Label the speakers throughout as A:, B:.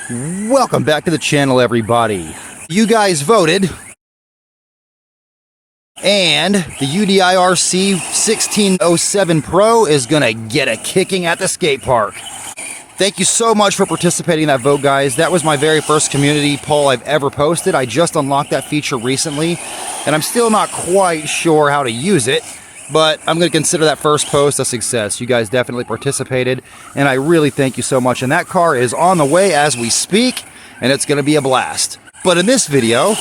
A: Welcome back to the channel, everybody. You guys voted, and the UDIRC 1607 Pro is gonna get a kicking at the skate park. Thank you so much for participating in that vote, guys. That was my very first community poll I've ever posted. I just unlocked that feature recently, and I'm still not quite sure how to use it, but I'm going to consider that first post a success. You guys definitely participated, and I really thank you so much. And that car is on the way as we speak, and it's going to be a blast. But in this video,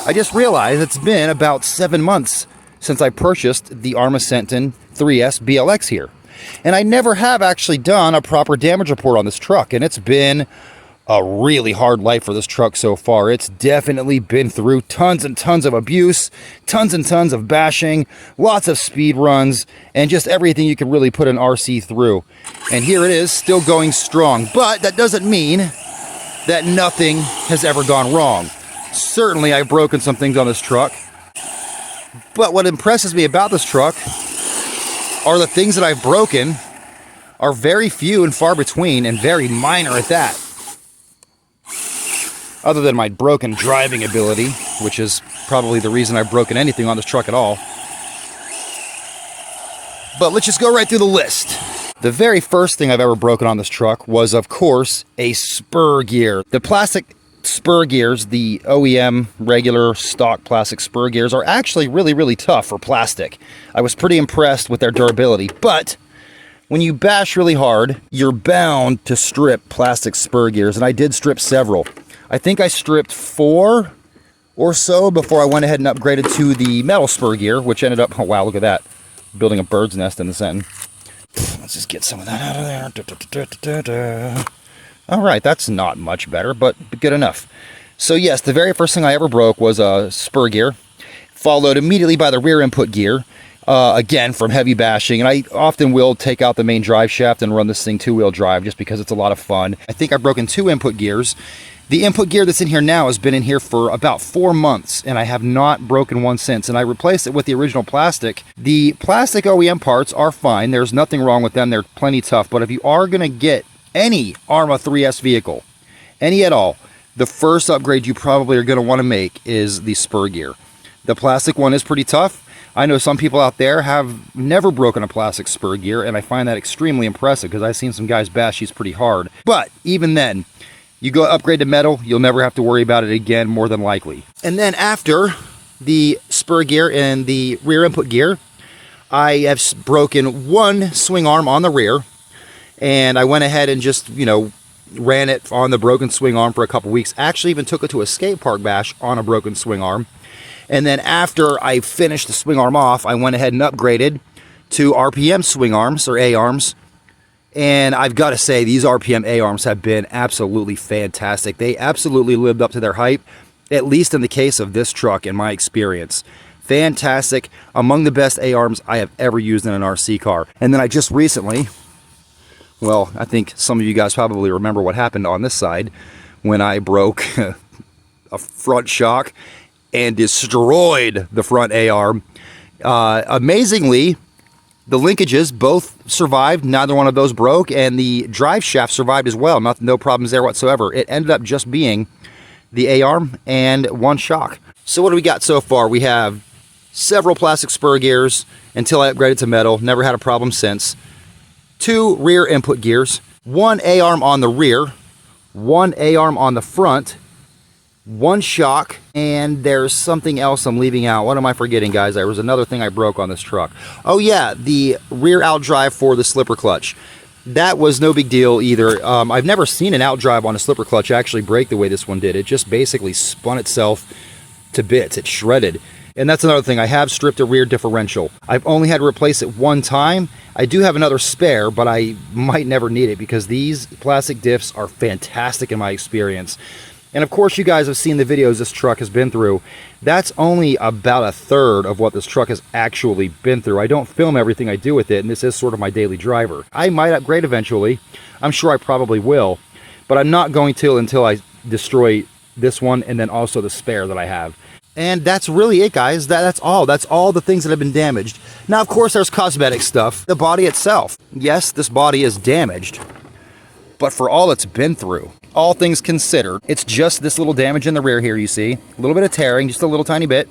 A: I just realized it's been about 7 months since I purchased the ARRMA Senton 3S BLX here. And I never have actually done a proper damage report on this truck, and it's been a really hard life for this truck so far. It's definitely been through tons and tons of abuse, tons and tons of bashing, lots of speed runs, and just everything you could really put an RC through. And here it is, still going strong. But that doesn't mean that nothing has ever gone wrong. Certainly I've broken some things on this truck, but what impresses me about this truck are the things that I've broken are very few and far between, and very minor at that. Other than my broken driving ability, which is probably the reason I've broken anything on this truck at all. But let's just go right through the list. The very first thing I've ever broken on this truck was, of course, a spur gear. The plastic spur gears, the OEM regular stock plastic spur gears, are actually really tough for plastic. I was pretty impressed with their durability, but when you bash really hard, you're bound to strip plastic spur gears, and I did strip several. I think I stripped 4 or so before I went ahead and upgraded to the metal spur gear, which ended up, oh wow, look at that, building a bird's nest in the Senton. Let's just get some of that out of there. All right, that's not much better, but good enough. So yes, the very first thing I ever broke was a spur gear, followed immediately by the rear input gear, again from heavy bashing. And I often will take out the main drive shaft and run this thing 2-wheel drive just because it's a lot of fun. I think I've broken 2 input gears. The input gear that's in here now has been in here for about 4 months, and I have not broken one since. And I replaced it with the original plastic. The plastic OEM parts are fine. There's nothing wrong with them. They're plenty tough. But if you are going to get any ARRMA 3S vehicle, any at all, the first upgrade you probably are going to want to make is the spur gear. The plastic one is pretty tough. I know some people out there have never broken a plastic spur gear, and I find that extremely impressive because I've seen some guys bash these pretty hard. But even then, you go upgrade to metal, you'll never have to worry about it again, more than likely. And then after the spur gear and the rear input gear, I have broken 1 swing arm on the rear, and I went ahead and just, ran it on the broken swing arm for a couple weeks. Actually even took it to a skate park bash on a broken swing arm. And then after I finished the swing arm off, I went ahead and upgraded to RPM swing arms, or A-arms. And I've got to say, these RPM A-arms have been absolutely fantastic. They absolutely lived up to their hype, at least in the case of this truck, in my experience. Fantastic. Among the best A-arms I have ever used in an RC car. And then I just recently, well, I think some of you guys probably remember what happened on this side when I broke a front shock and destroyed the front A-arm. Amazingly, the linkages both survived, neither one of those broke, and the drive shaft survived as well. No problems there whatsoever. It ended up just being the A-arm and 1 shock. So what do we got so far? We have several plastic spur gears until I upgraded to metal. Never had a problem since. 2 rear input gears, 1 A-arm on the rear, 1 A-arm on the front, 1 shock, and there's something else I'm leaving out. What am I forgetting, guys? There was another thing I broke on this truck. Oh yeah, the rear outdrive for the slipper clutch. That was no big deal either. I've never seen an outdrive on a slipper clutch actually break the way this one did. It just basically spun itself to bits. It shredded. And that's another thing. I have stripped a rear differential. I've only had to replace it 1 time. I do have another spare, but I might never need it because these plastic diffs are fantastic in my experience. And of course, you guys have seen the videos this truck has been through. That's only about 1/3 of what this truck has actually been through. I don't film everything I do with it, and this is sort of my daily driver. I might upgrade eventually. I'm sure I probably will, but I'm not going to until I destroy this one and then also the spare that I have. And that's really it, guys. That's all. That's all the things that have been damaged. Now, of course, there's cosmetic stuff. The body itself. Yes, this body is damaged. But for all it's been through, all things considered. It's just this little damage in the rear here, you see. A little bit of tearing, just a little tiny bit.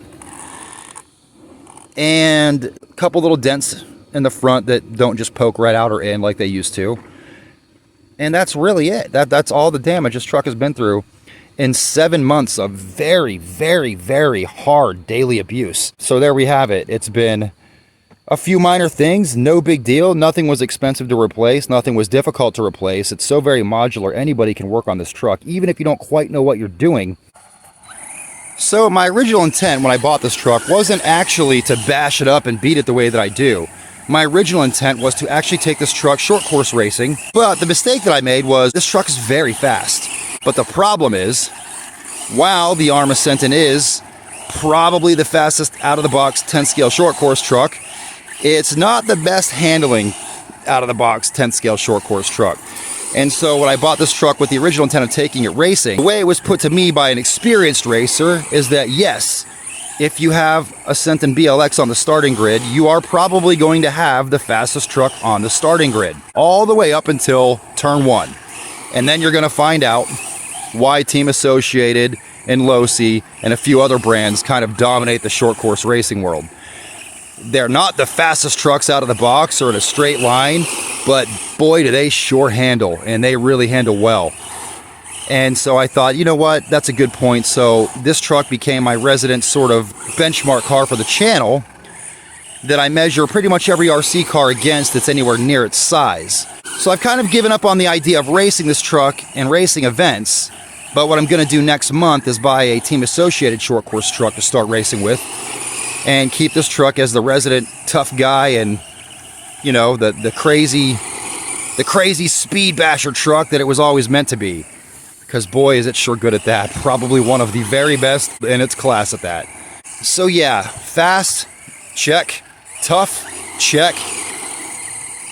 A: And a couple little dents in the front that don't just poke right out or in like they used to. And that's really it. That's all the damage this truck has been through in 7 months of very, very, very hard daily abuse. So there we have it. It's been a few minor things, no big deal. Nothing was expensive to replace. Nothing was difficult to replace. It's so very modular. Anybody can work on this truck, even if you don't quite know what you're doing. So my original intent when I bought this truck wasn't actually to bash it up and beat it the way that I do. My original intent was to actually take this truck short course racing, but the mistake that I made was this truck is very fast. But the problem is, while the ARRMA Senton is probably the fastest out of the box 10 scale short course truck, it's not the best handling out of the box 10 scale short course truck. And so when I bought this truck with the original intent of taking it racing, the way it was put to me by an experienced racer is that yes, if you have a Senton BLX on the starting grid, you are probably going to have the fastest truck on the starting grid, all the way up until turn 1. And then you're going to find out why Team Associated and Losi and a few other brands kind of dominate the short course racing world. They're not the fastest trucks out of the box or in a straight line, but boy, do they sure handle, and they really handle well. And so I thought, you know what, that's a good point. So this truck became my resident sort of benchmark car for the channel that I measure pretty much every RC car against that's anywhere near its size. So I've kind of given up on the idea of racing this truck and racing events, but what I'm going to do next month is buy a Team Associated short course truck to start racing with and keep this truck as the resident tough guy and, you know, the crazy speed basher truck that it was always meant to be. Because boy, is it sure good at that. Probably one of the very best in its class at that. So yeah, fast, check. Tough, check.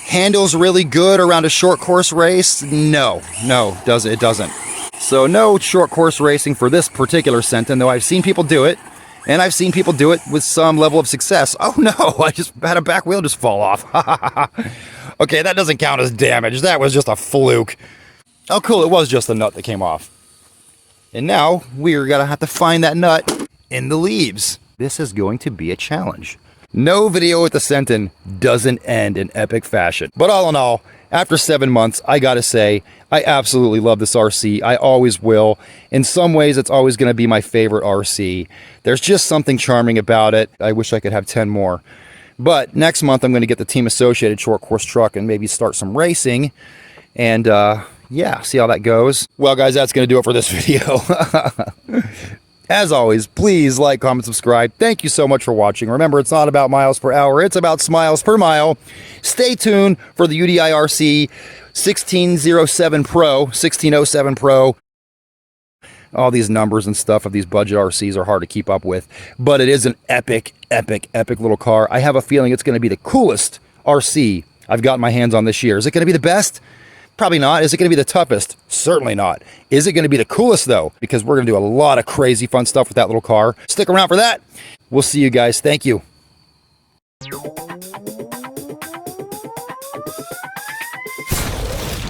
A: Handles really good around a short course race? No, it doesn't. So no short course racing for this particular Senton, though I've seen people do it. And I've seen people do it with some level of success. Oh no, I just had a back wheel just fall off. Okay, that doesn't count as damage. That was just a fluke. Oh cool, it was just a nut that came off. And now we're gonna have to find that nut in the leaves. This is going to be a challenge. No video with the Senton doesn't end in epic fashion. But all in all, after 7 months, I gotta say, I absolutely love this RC. I always will. In some ways, it's always gonna be my favorite RC. There's just something charming about it. I wish I could have 10 more. But next month, I'm gonna get the Team Associated short course truck and maybe start some racing. And yeah, see how that goes. Well, guys, that's going to do it for this video. As always, please like, comment, subscribe. Thank you so much for watching. Remember, it's not about miles per hour. It's about smiles per mile. Stay tuned for the UDI-RC 1607 Pro, 1607 Pro. All these numbers and stuff of these budget RCs are hard to keep up with. But it is an epic, epic, epic little car. I have a feeling it's going to be the coolest RC I've gotten my hands on this year. Is it going to be the best? Probably not. Is it going to be the toughest? Certainly not. Is it going to be the coolest, though? Because we're going to do a lot of crazy fun stuff with that little car. Stick around for that. We'll see you guys. Thank you.